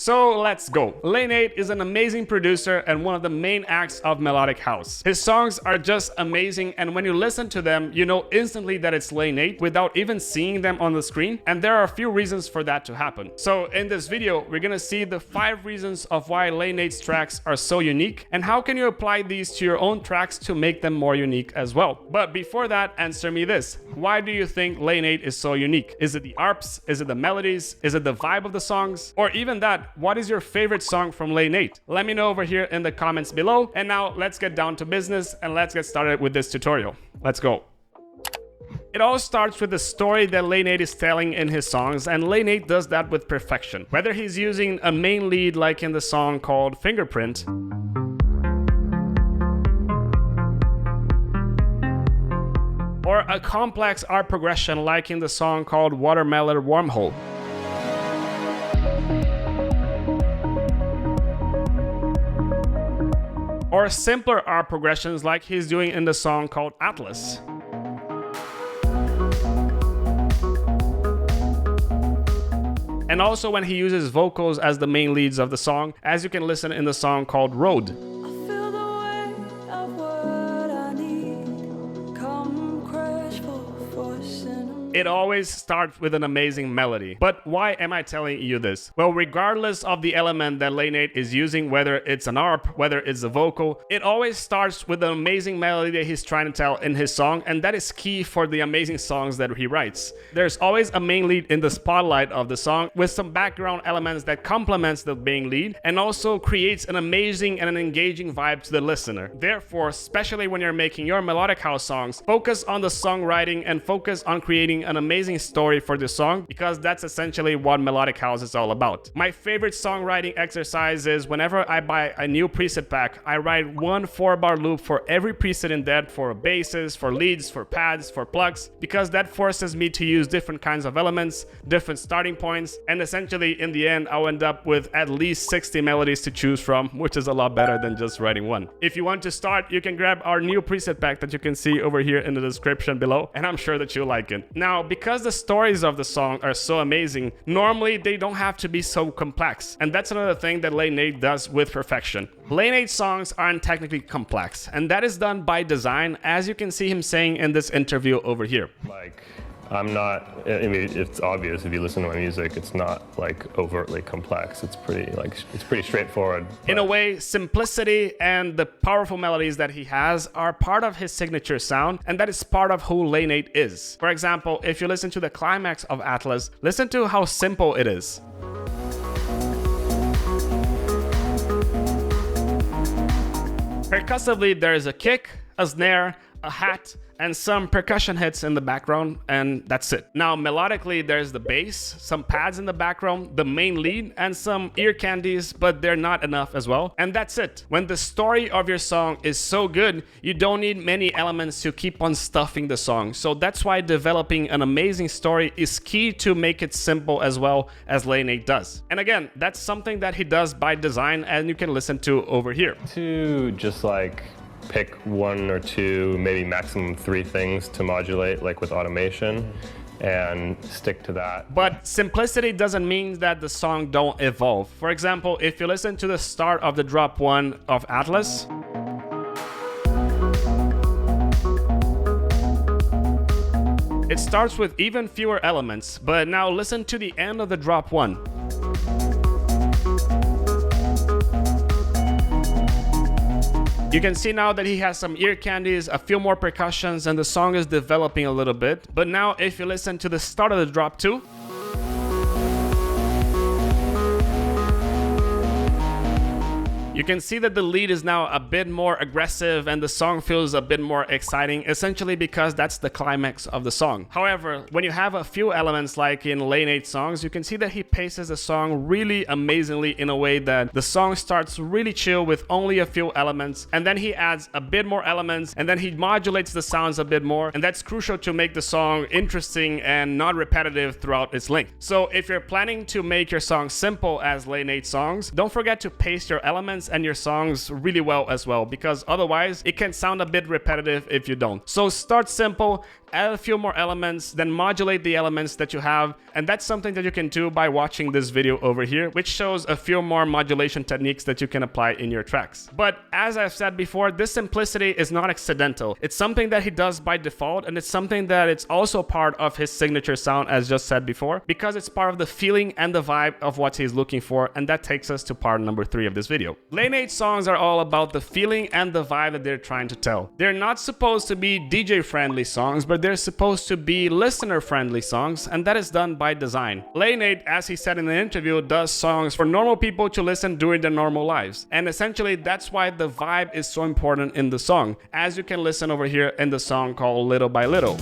So let's go. Lane 8 is an amazing producer and one of the main acts of melodic house. His songs are just amazing, and when you listen to them, you know instantly that it's Lane 8 without even seeing them on the screen, and there are a few reasons for that to happen. So in this video, we're gonna see the 5 reasons of why Lane 8's tracks are so unique, and how can you apply these to your own tracks to make them more unique as well. But before that, answer me this. Why do you think Lane 8 is so unique? Is it the arps? Is it the melodies? Is it the vibe of the songs? Or even that, what is your favorite song from Lane 8? Let me know over here in the comments below. And now let's get down to business and let's get started with this tutorial. Let's go. It all starts with the story that Lane 8 is telling in his songs, and Lane 8 does that with perfection. Whether he's using a main lead like in the song called Fingerprint, or a complex art progression like in the song called Watermelon Wormhole, or simpler art progressions like he's doing in the song called Atlas. And also when he uses vocals as the main leads of the song, as you can listen in the song called Road. It always starts with an amazing melody. But why am I telling you this? Well, regardless of the element that Lane 8 is using, whether it's an arp, whether it's a vocal, it always starts with an amazing melody that he's trying to tell in his song, and that is key for the amazing songs that he writes. There's always a main lead in the spotlight of the song with some background elements that complements the main lead and also creates an amazing and an engaging vibe to the listener. Therefore, especially when you're making your melodic house songs, focus on the songwriting and focus on creating an amazing story for the song, because that's essentially what melodic house is all about. My favorite songwriting exercise is whenever I buy a new preset pack, I write one 4-bar loop for every preset in that, for basses, for leads, for pads, for plugs, because that forces me to use different kinds of elements, different starting points, and essentially in the end I'll end up with at least 60 melodies to choose from, which is a lot better than just writing one. If you want to start, you can grab our new preset pack that you can see over here in the description below, and I'm sure that you'll like it. Now, because the stories of the song are so amazing, normally they don't have to be so complex. And that's another thing that Lane 8 does with perfection. Lane 8 songs aren't technically complex, and that is done by design, as you can see him saying in this interview over here. I mean, it's obvious if you listen to my music, it's not like overtly complex. It's pretty straightforward. In a way, simplicity and the powerful melodies that he has are part of his signature sound, and that is part of who Lane 8 is. For example, if you listen to the climax of Atlas, listen to how simple it is. Percussively, there is a kick, a snare, a hat, and some percussion hits in the background, and that's it. Now, melodically, there's the bass, some pads in the background, the main lead, and some ear candies, but they're not enough as well. And that's it. When the story of your song is so good, you don't need many elements to keep on stuffing the song. So that's why developing an amazing story is key to make it simple as well as Lane 8 does. And again, that's something that he does by design, and you can listen to over here. To just pick 1 or 2, maybe maximum 3 things to modulate, like with automation, and stick to that. But simplicity doesn't mean that the song don't evolve. For example, if you listen to the start of the drop 1 of Atlas, it starts with even fewer elements, but now listen to the end of the drop 1. You can see now that he has some ear candies, a few more percussions, and the song is developing a little bit. But now if you listen to the start of the drop 2, you can see that the lead is now a bit more aggressive and the song feels a bit more exciting, essentially because that's the climax of the song. However, when you have a few elements like in Lane 8 songs, you can see that he paces the song really amazingly in a way that the song starts really chill with only a few elements, and then he adds a bit more elements, and then he modulates the sounds a bit more, and that's crucial to make the song interesting and not repetitive throughout its length. So if you're planning to make your song simple as Lane 8 songs, don't forget to pace your elements and your songs really well as well, because otherwise it can sound a bit repetitive if you don't. So start simple, add a few more elements, then modulate the elements that you have. And that's something that you can do by watching this video over here, which shows a few more modulation techniques that you can apply in your tracks. But as I've said before, this simplicity is not accidental. It's something that he does by default, and it's something that it's also part of his signature sound, as just said before, because it's part of the feeling and the vibe of what he's looking for. And that takes us to part number 3 of this video. Lane 8 songs are all about the feeling and the vibe that they're trying to tell. They're not supposed to be DJ friendly songs, but they're supposed to be listener friendly songs, and that is done by design. Lane 8, as he said in the interview, does songs for normal people to listen during their normal lives. And essentially that's why the vibe is so important in the song, as you can listen over here in the song called Little by Little.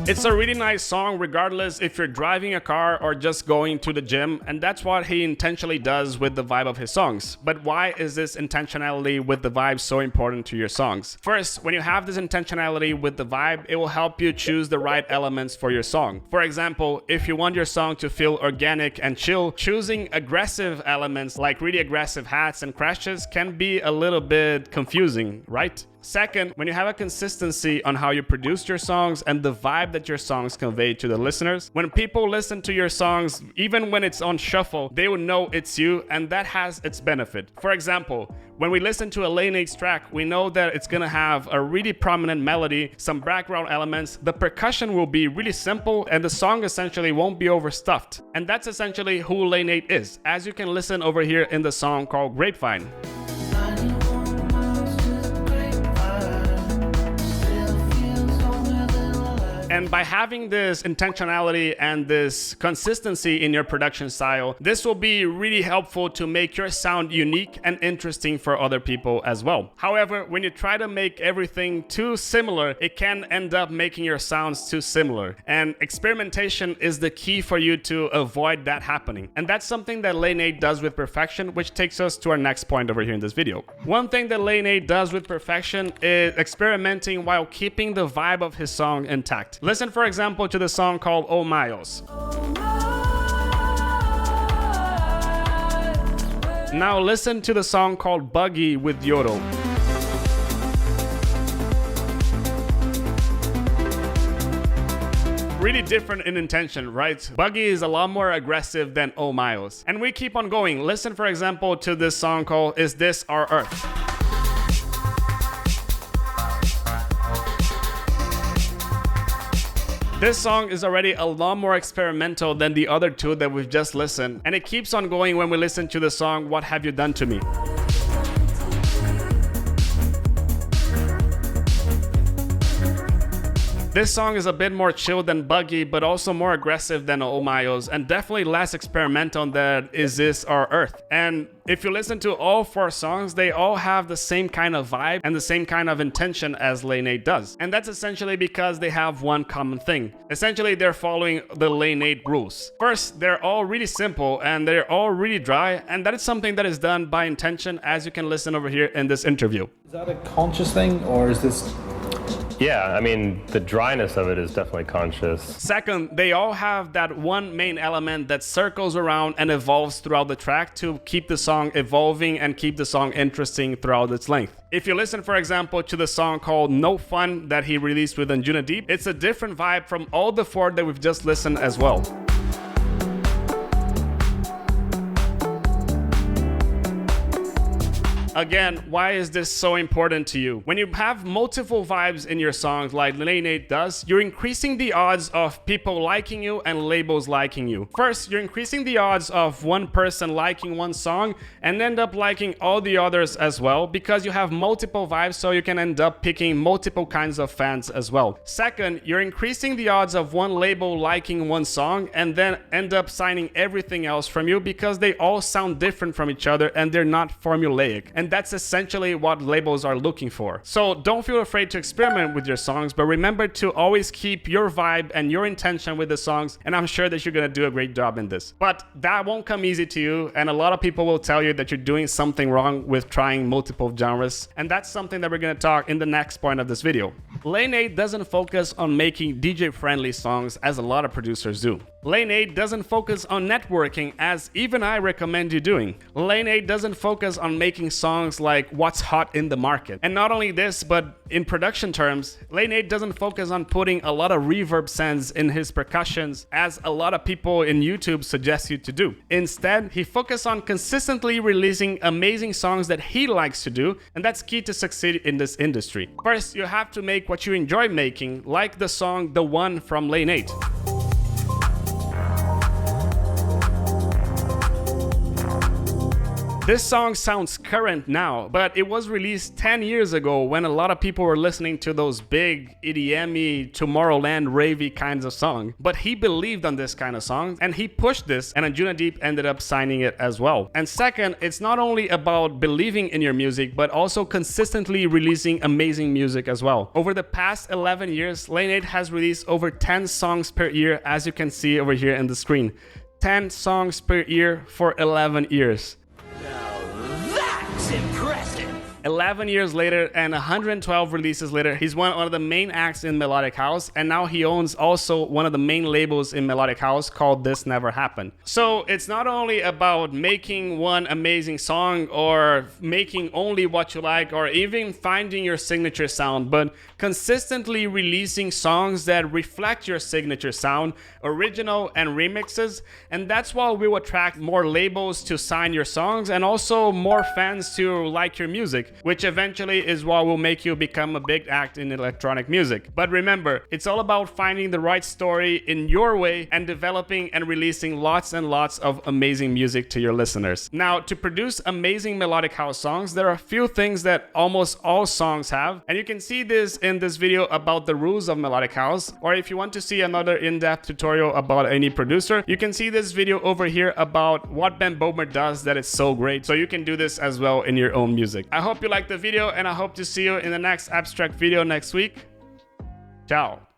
It's a really nice song regardless if you're driving a car or just going to the gym, and that's what he intentionally does with the vibe of his songs. But why is this intentionality with the vibe so important to your songs? First, when you have this intentionality with the vibe, it will help you choose the right elements for your song. For example, if you want your song to feel organic and chill, choosing aggressive elements like really aggressive hats and crashes can be a little bit confusing, right? Second, when you have a consistency on how you produce your songs and the vibe that your songs convey to the listeners, when people listen to your songs, even when it's on shuffle, they will know it's you, and that has its benefit. For example, when we listen to a Lane 8 track, we know that it's gonna have a really prominent melody, some background elements, the percussion will be really simple, and the song essentially won't be overstuffed. And that's essentially who Lane 8 is, as you can listen over here in the song called Grapevine. And by having this intentionality and this consistency in your production style, this will be really helpful to make your sound unique and interesting for other people as well. However, when you try to make everything too similar, it can end up making your sounds too similar. And experimentation is the key for you to avoid that happening. And that's something that Lane 8 does with perfection, which takes us to our next point over here in this video. One thing that Lane 8 does with perfection is experimenting while keeping the vibe of his song intact. Listen, for example, to the song called Oh Miles. Now listen to the song called Buggy with Yodel. Really different in intention, right? Buggy is a lot more aggressive than Oh Miles. And we keep on going. Listen, for example, to this song called Is This Our Earth? This song is already a lot more experimental than the other two that we've just listened, and it keeps on going when we listen to the song What Have You Done to Me? This song is a bit more chill than Buggy, but also more aggressive than Oh Miles, and definitely less experimental than Is This Our Earth? And if you listen to all 4 songs, they all have the same kind of vibe and the same kind of intention as Lane 8 does. And that's essentially because they have one common thing. Essentially, they're following the Lane 8 rules. First, they're all really simple and they're all really dry, and that is something that is done by intention, as you can listen over here in this interview. Is that a conscious thing, or is this... Yeah, I mean, the dryness of it is definitely conscious. Second, they all have that one main element that circles around and evolves throughout the track to keep the song evolving and keep the song interesting throughout its length. If you listen, for example, to the song called No Fun that he released with Anjunadeep, it's a different vibe from all the 4 that we've just listened as well. Again, why is this so important to you? When you have multiple vibes in your songs like Lane 8 does, you're increasing the odds of people liking you and labels liking you. First, you're increasing the odds of one person liking one song and end up liking all the others as well, because you have multiple vibes, so you can end up picking multiple kinds of fans as well. Second, you're increasing the odds of one label liking one song and then end up signing everything else from you, because they all sound different from each other and they're not formulaic. And that's essentially what labels are looking for. So don't feel afraid to experiment with your songs, but remember to always keep your vibe and your intention with the songs, and I'm sure that you're gonna do a great job in this. But that won't come easy to you, and a lot of people will tell you that you're doing something wrong with trying multiple genres, and that's something that we're gonna talk in the next point of this video. Lane 8 doesn't focus on making DJ-friendly songs as a lot of producers do. Lane 8 doesn't focus on networking, as even I recommend you doing. Lane 8 doesn't focus on making songs like what's hot in the market. And not only this, but in production terms, Lane 8 doesn't focus on putting a lot of reverb sends in his percussions, as a lot of people in YouTube suggest you to do. Instead, he focuses on consistently releasing amazing songs that he likes to do, and that's key to succeed in this industry. First, you have to make what you enjoy making, like the song The One from Lane 8. This song sounds current now, but it was released 10 years ago when a lot of people were listening to those big EDM-y, Tomorrowland ravey kinds of songs. But he believed on this kind of song, and he pushed this, and Anjunadeep ended up signing it as well. And second, it's not only about believing in your music, but also consistently releasing amazing music as well. Over the past 11 years, Lane 8 has released over 10 songs per year, as you can see over here in the screen. 10 songs per year for 11 years. 11 years later and 112 releases later, he's one of the main acts in melodic house, and now he owns also one of the main labels in melodic house called This Never Happened. So it's not only about making one amazing song or making only what you like or even finding your signature sound, but consistently releasing songs that reflect your signature sound, original and remixes, and that's why we will attract more labels to sign your songs and also more fans to like your music, which eventually is what will make you become a big act in electronic music. But remember, it's all about finding the right story in your way and developing and releasing lots and lots of amazing music to your listeners. Now, to produce amazing melodic house songs, there are a few things that almost all songs have, and you can see this in this video about the rules of melodic house, or if you want to see another in-depth tutorial about any producer, you can see this video over here about what Ben Bowmer does that is so great, so you can do this as well in your own music. I hope you liked the video, and I hope to see you in the next Abstrakt video next week. Ciao.